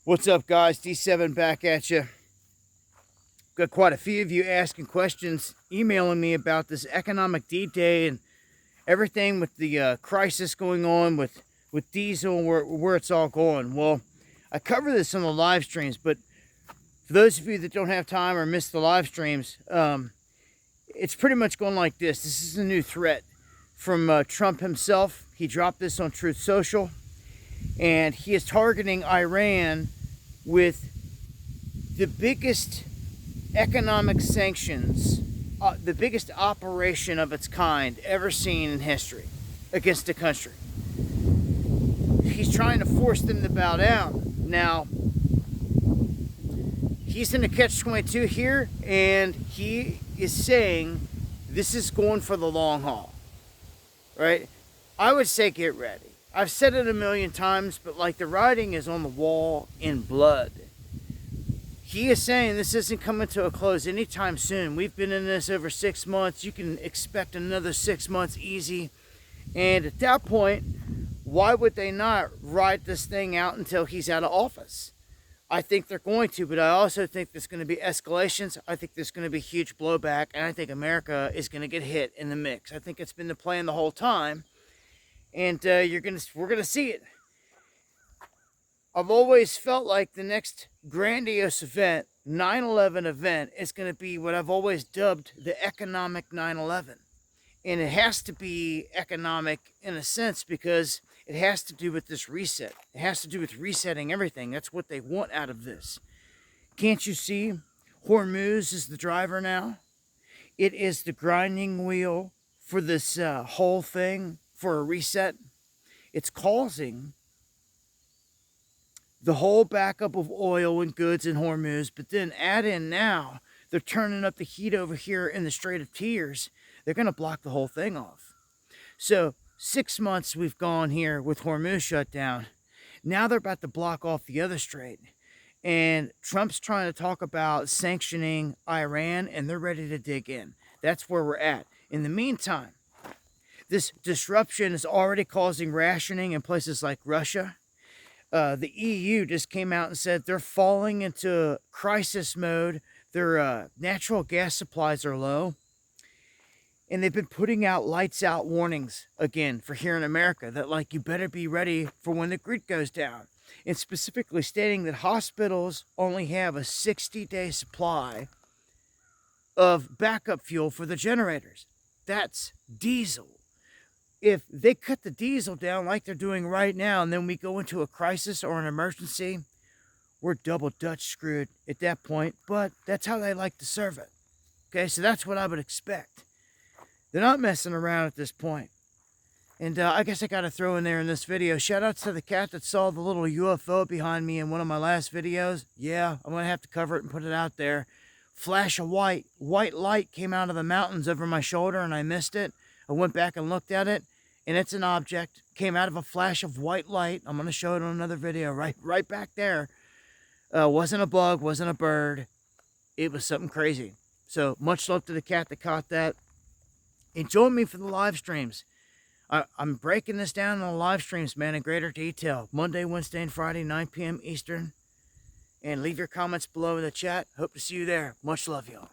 What's up, guys? D7 back at you. Got quite a few of you asking questions, emailing me about this economic D-Day and everything with the crisis going on with diesel and where it's all going. Well, I cover this on the live streams, but for those of you that don't have time or miss the live streams, it's pretty much going like this. This is a new threat from Trump himself. He dropped this on Truth Social, and he is targeting Iran with the biggest economic sanctions, the biggest operation of its kind ever seen in history against a country. He's trying to force them to bow down. Now, he's in a catch-22 here, and he is saying this is going for the long haul, right? I would say get ready. I've said it a million times, but like the writing is on the wall in blood. He is saying this isn't coming to a close anytime soon. We've been in this over 6 months. You can expect another 6 months easy. And at that point, why would they not ride this thing out until he's out of office? I think they're going to, but I also think there's going to be escalations. I think there's going to be huge blowback, and I think America is going to get hit in the mix. I think it's been the plan the whole time, and we're going to see it. I've always felt like the next grandiose event, 9/11 event, is going to be what I've always dubbed the economic 9/11. And it has to be economic in a sense because it has to do with this reset. It has to do with resetting everything. That's what they want out of this. Can't you see? Hormuz is the driver now. It is the grinding wheel for this whole thing, for a reset. It's causing the whole backup of oil and goods in Hormuz, but then add in now, they're turning up the heat over here in the Strait of Tears. They're going to block the whole thing off. So 6 months we've gone here with Hormuz shut down. Now they're about to block off the other strait. And Trump's trying to talk about sanctioning Iran, and they're ready to dig in. That's where we're at. In the meantime, this disruption is already causing rationing in places like Russia. The EU just came out and said they're falling into crisis mode. Their natural gas supplies are low. And they've been putting out lights out warnings again for here in America that like you better be ready for when the grid goes down. And specifically stating that hospitals only have a 60-day supply of backup fuel for the generators. That's diesel. If they cut the diesel down like they're doing right now, and then we go into a crisis or an emergency, we're double Dutch screwed at that point, but that's how they like to serve it. Okay, so that's what I would expect. They're not messing around at this point. And I guess I got to throw in there in this video, shout outs to the cat that saw the little UFO behind me in one of my last videos. Yeah, I'm going to have to cover it and put it out there. Flash of white light came out of the mountains over my shoulder and I missed it. I went back and looked at it, and it's an object. Came out of a flash of white light. I'm going to show it on another video right back there. Wasn't a bug, wasn't a bird. It was something crazy. So much love to the cat that caught that. And join me for the live streams. I'm breaking this down on the live streams, man, in greater detail. Monday, Wednesday, and Friday, 9 p.m. Eastern. And leave your comments below in the chat. Hope to see you there. Much love, y'all.